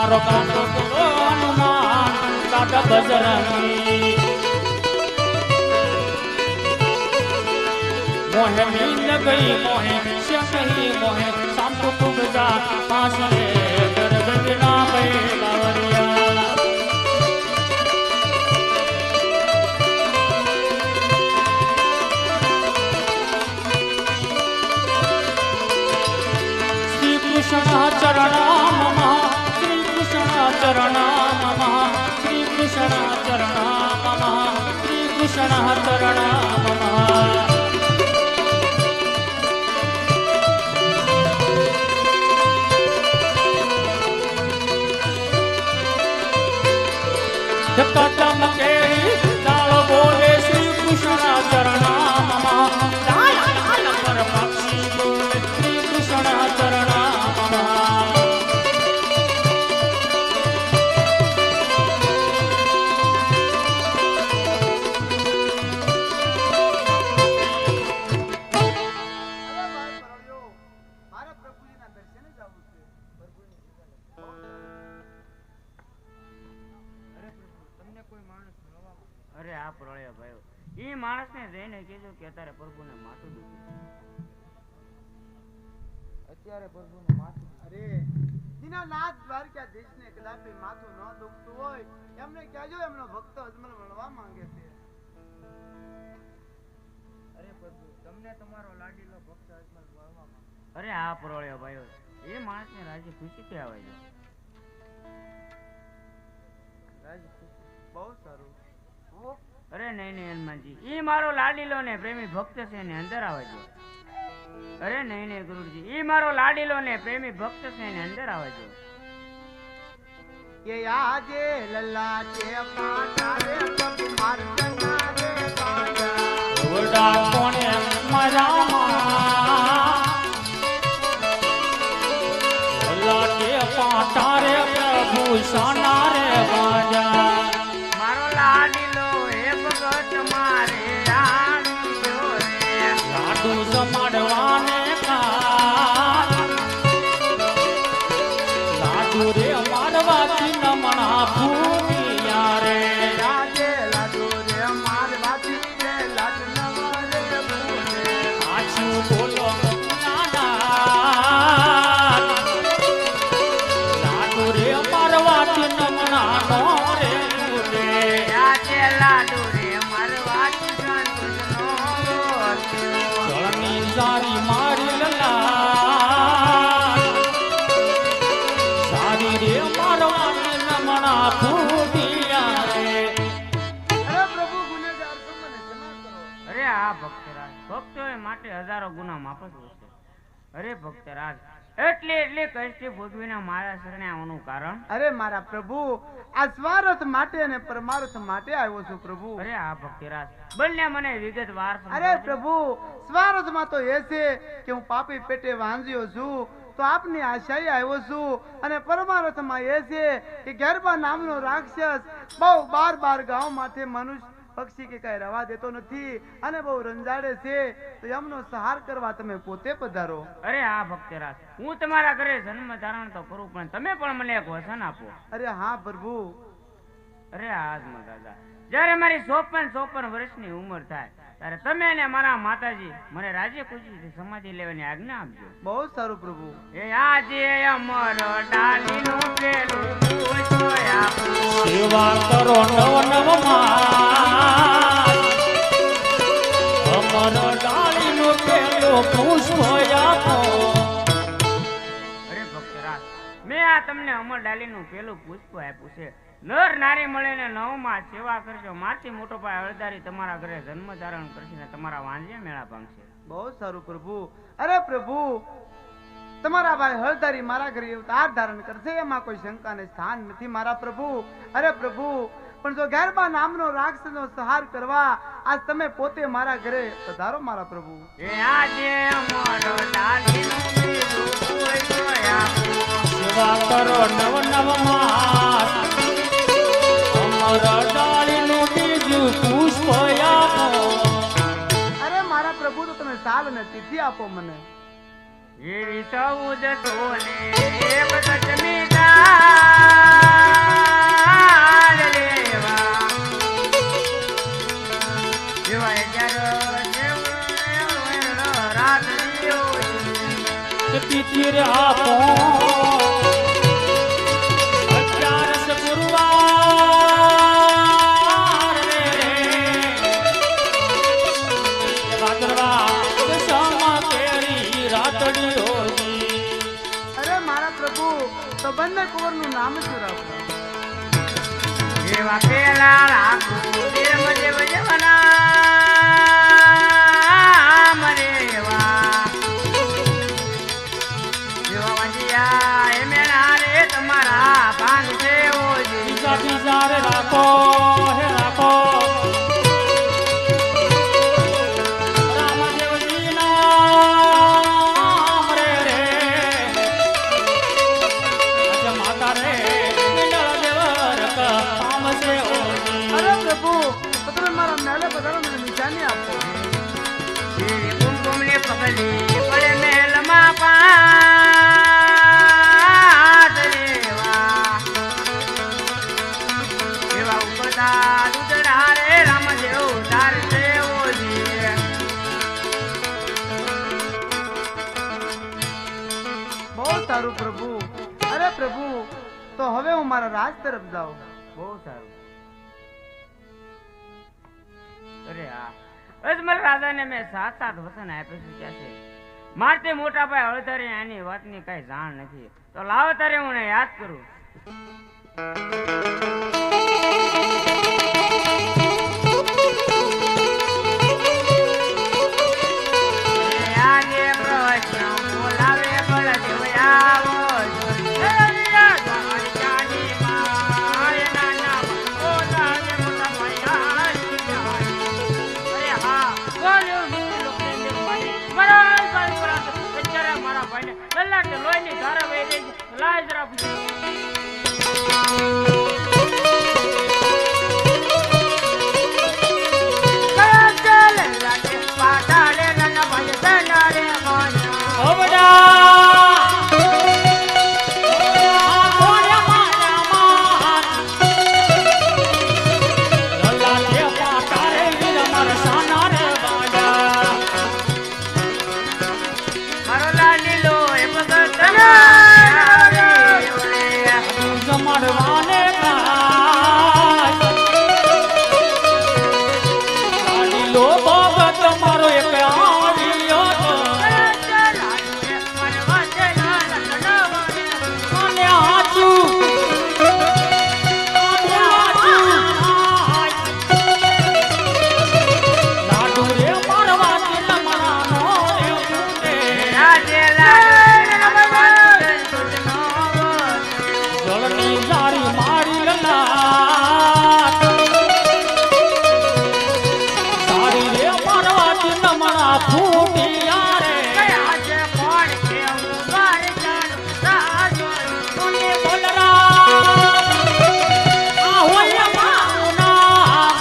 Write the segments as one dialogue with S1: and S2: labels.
S1: મારો કાંતો હનુમાન કાકા બજરંગી મોહે નીંદ ગઈ મોહે શહી મોહે સાંતુ તુગ જા પાસ રે દર્દ ના બે બાવરિયા શ્રી કૃષ્ણ ચરણા મમ શ્રી કૃષ્ણ ચરણા મમ શ્રી કૃષ્ણ ચરણા મમ શ્રી કૃષ્ણ ચરણા મમ કદમ કેરી દાળ બોલે શ્રી કૃષ્ણ ચરણા મમ લાલ લાલ પર પક્ષી બોલે શ્રી કૃષ્ણ ચરણા મમ
S2: અરે આ પ્રળય ભાઈ ઈ માણસને જઈને કીધું કે અત્યારે પ્રભુને માથું દુખે અત્યારે પ્રભુને માથું
S3: અરે દીનાનાથ દ્વારકાધીશને કદાચ માથું ન દુખતું હોય એમને કહેજો એમનો ભક્ત અજમલ મળવા માંગે છે.
S2: અરે પ્રભુ તમને તમારો લાડીલો ભક્ત અજમલ મળવા માંગે. અરે આ પ્રળય ભાઈ એ માણસને રાજી ખુશીથી આવે છે. રાજી ખુશી
S3: બહુ સારું.
S2: અરે નહીં નહીં હનુમાનજી ઈ મારો લાડીલો ને પ્રેમી ભક્ત છે ને અંદર આવે છે. અરે નહીં નહીં ગુરુજી ઈ મારો લાડીલો ને પ્રેમી ભક્ત છે ને અંદર આવે છે.
S3: કે આજે લલ્લા કે પાટા રે પ્રભુ માર્ગના રે પાટા
S1: ઓડા કોણે મરામાં લલ્લા કે પાટા રે પ્રભુ શાના રે બાજા
S2: મારો લાડીલો હે ભગત મારે આણ્યો રે
S1: લાડુ જમાડવાને કા લાડુ રે મારવાથી નમણા ભૂમિયા રે
S3: આજે લાડુ રે મારવાથી રે લાડુ રે ભૂલે
S1: આછું બોલો નાના લાડુ રે મારવાથી નમણા નો રે ભૂલે
S2: આજે લાડુ રે મારવાથી સંતનો
S1: જળની સારી મારી લલા સારી રે મારવાથી નમણા ભૂમિયા રે
S3: અરે પ્રભુ ગુનેગાર છો મને ક્ષમા કરો.
S2: અરે આ ભક્તરાજ ભક્તોએ માટે હજારો ગુના માફ જ હોય છે. અરે ભક્તરાજ એટલી કષ્ટી ભોગવીને મારા શરણે આવવાનું કારણ.
S3: અરે મારા પ્રભુ આ સ્વાર્થ માટે અને પરમાર્થ માટે આવ્યો છું પ્રભુ.
S2: અરે આ ભક્તિરાજ બંને મને વિગતવાર
S3: અરે પ્રભુ સ્વાર્થમાં તો એ છે કે હું પાપી પેટે વાંજ્યો છું તો આપની આશાએ આવ્યો છું અને પરમાર્થમાં એ છે કે ગરબા નામનો રાક્ષસ બહુ બાર ગામ માથે મનુષ્ય પક્ષી કે કઈ રવા દેતો નથી અને બહુ રંજાડે છે તો એમનો સહાર કરવા તમે પોતે પધારો.
S2: અરે આ ભક્તરાજ હું તમારા ઘરે જન્મ ધારણ તો કરું પણ તમે પણ મને એક વચન આપો.
S3: અરે હા પ્રભુ.
S2: અરે આજમાં દાદા જ્યારે મારી 54 વર્ષની ઉંમર થાય ત્યારે તમે અને મારા માતાજી મને રાજી ખુશીથી સમાધિ લેવાની આજ્ઞા આપજો.
S3: બહુ સારું પ્રભુ.
S2: એ આજે અમર ડાલીનું પેલું પૂછો આપો
S1: સેવા કરો નવ નવ માં અમર ડાળીનો પેલો પુષ્પ આપો.
S2: અરે ભક્તરાજ મેં આ તમને અમર ડાલીનું પેલું પુષ્પ આપ્યું છે. નર નારી મળીને નવમાં સેવા કરજો. મારથી મોટો ભાઈ હળદારી તમારા ઘરે જન્મ ધારણ કરશે ને તમારા વાંજે મેળા પામશે.
S3: બહુ સારું પ્રભુ. અરે પ્રભુ તમારા ભાઈ હળધારી મારા ઘરે અવતાર ધારણ કરશે એમાં કોઈ શંકાને સ્થાન નથી મારા પ્રભુ. અરે પ્રભુ પણ જો ગરબા નામનો રાક્ષસનો સહાર કરવા આજ તમે પોતે મારા ઘરે પધારો મારા પ્રભુ.
S2: એ આજે અમર ડાલીનું પેલું પુષ્પ આપો
S1: સેવા કરો નવ નવ માં અમર ડાળીનું બીજું પુષ્પ આપો.
S3: અરે મારા પ્રભુ તો તમે સાલ અને તિથિ આપો મને.
S2: એવી 14 સોને 61 મીઠા
S1: તિથિ રે આપો અગિયારસ ગુરુવાર રે ભાદરવા દશામાં કેરી રાતડી હોજી.
S3: અરે મારા પ્રભુ તો બંને કુંવરનું નામ શું રાખો?
S2: એવા પેલા રાખો દેવ દેવ જવના મરે એવા એવા વંજિયા એ મેણા રે તમારા ભાંગ છે ઓજી.
S1: બીજા બીજા રે રાખો હે રાખો રામદેવજી નામ રે રે અજ માતા રે મંડળ દેવર કામ છે ઓજી.
S3: અરે પ્રભુ તો તમે મારા મેલે બધાને મને નિશાની આપો.
S2: એ કુમકુમ ને પગલી પડે મહેલમાં પાસ રેવા એવા ઉપતા દૂધડા રે રામદેવ તાર છે ઓજી.
S3: બહુ સારું પ્રભુ. અરે પ્રભુ તો હવે હું મારા રાજ તરફ જાઉં.
S2: બહુ સારું. અરે હા અજમલ રાજાને મેં 7 વસન આપ્યું છે ક્યાં છે મારતે મોટા ભાઈ હળધરે આની વાતની કઈ જાણ નથી તો લાવો તારે હું એને યાદ કરું. આગે પ્રશ્ન બોલાવે બળદેવ આવો મારા ભાઈને લલાટ લોહીની ધારા વહી ગઈ છે. લાય જરા
S1: જમાડવાને લો બાબા તમારો એક આવ્યો તો અને હાચું લાડુ રે મારવા ચિલમણાનો રે ઉડે જળની જારી મારી લલાટ સારી રે મારવા ચિલમણા ફૂટિયા રે કોને બોલરા આ હોય માઉના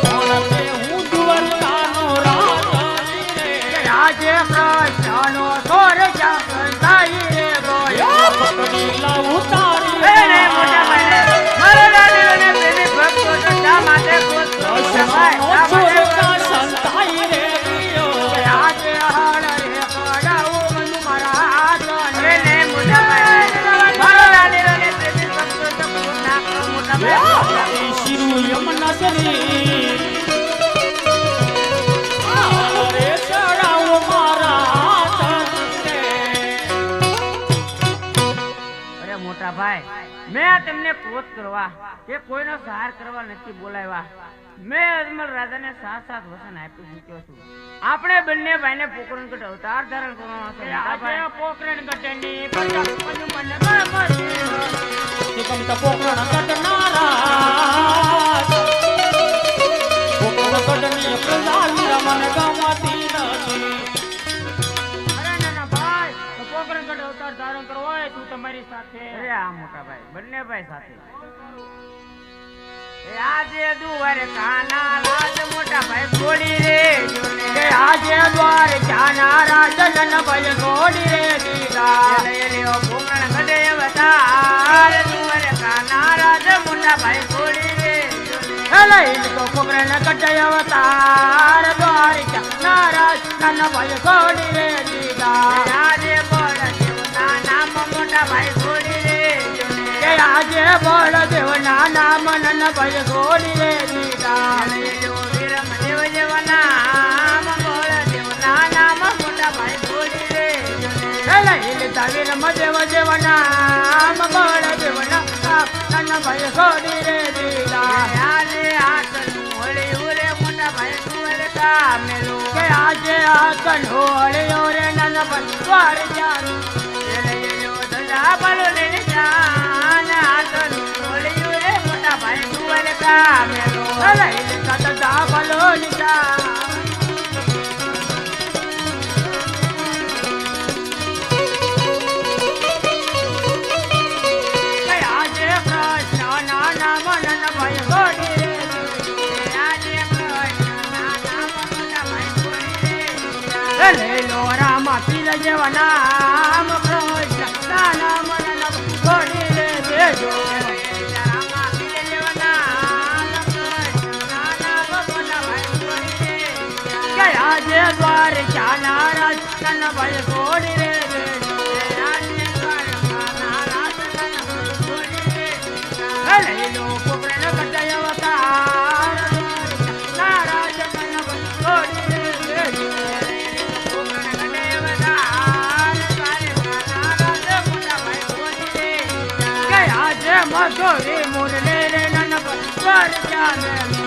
S1: કોણ કે હું દ્વારકાનો રાજા રે
S2: આજે પ્રશ્નો સોર જાય રે ગોયા
S1: પકડીલા ઉતારી
S2: રે મોટા ભાઈને મારા દાદીને પ્રેમી ભક્તો તો શા માટે પૂછતો મોટા ભાઈ શા માટે
S1: સંતાઈ રે ગયો
S2: આજે હાડ રે પડાવું મન મારા હાથ ને મોટા ભાઈ મારા દાદીને પ્રેમી ભક્તો તો મોટા ભાઈ
S1: શિરુ યમના સરી રે ચડાવો મારા હાથ
S2: અરે મોટા ભાઈ મેં તમને ક્રોધ કરવા કે કોઈનો સહાર કરવા નથી બોલાવ્યા. મેં અજમલ રાજાને 7 વસન આપી ચૂક્યો છું. આપણે બંને ભાઈને પોકરણગઢ અવતાર ધારણ કરવાનો છે. મોટા ભાઈ પોકરણગઢની પ્રજા મને
S1: એકમ પોકરણ કટનારા પોકરણ કટની પ્રજા મને ગમતી નથી.
S2: અરે નાના ભાઈ તો પોકરણગઢ અવતાર ધારણ કરવો હોય તું તમારી સાથે. અરે આ મોટા ભાઈ બંને ભાઈ સાથે આજે દુવાર કાના લાજ મોટા ભાઈ છોડી રે જોને આજે દ્વાર કાના રાજ જન ભાઈ છોડી રે દીધા લે લે પોકરણ ગઢે અવતાર દુવાર કાના રાજ મોટા ભાઈ છોડી રે જોને લે તો પોકરણ ગઢે અવતાર દ્વાર કાના રાજ જન ભાઈ છોડી રે
S1: ભાઈ છોડી રે દીધા
S2: વીરમદેવ જેવા નામ બળદેવ ના નામ મોટા ભાઈ છોડી રે
S1: વીર મદેવ જેવા નામ બળદેવ ના નાના ભાઈ છોડી રે દીધા
S2: આજે હાથનું હોળિયું રે મોટા ભાઈ તુવર કામેલો
S1: કે આજે આ કન્હોળિયો રે નાના ભાઈ દ્વાર જાનું
S2: ધજા બાલો લઈને જાન હાથનું હોળિયું રે મોટા ભાઈ તુવર કામેલો
S1: દાદા ભલો લીધા આજે કૃષ્ણ નાના મનન ભાઈ ગોડી રે
S2: આજે કૃષ્ણ ના નામ મોટા ભાઈ છોડી રે
S1: લેલો રામા પીર જેવા નામ કૃષ્ણ નાના મનન ગોડી રે દેજો આજે દ્વાર ચાનારા નાના ભાઈ ગોડી રે લેલો પોપરેનો કટાયવકાર નારા જગન ગોડી રે આજે મધુરી મુરલે રે નાના ભાઈ દ્વાર ચાને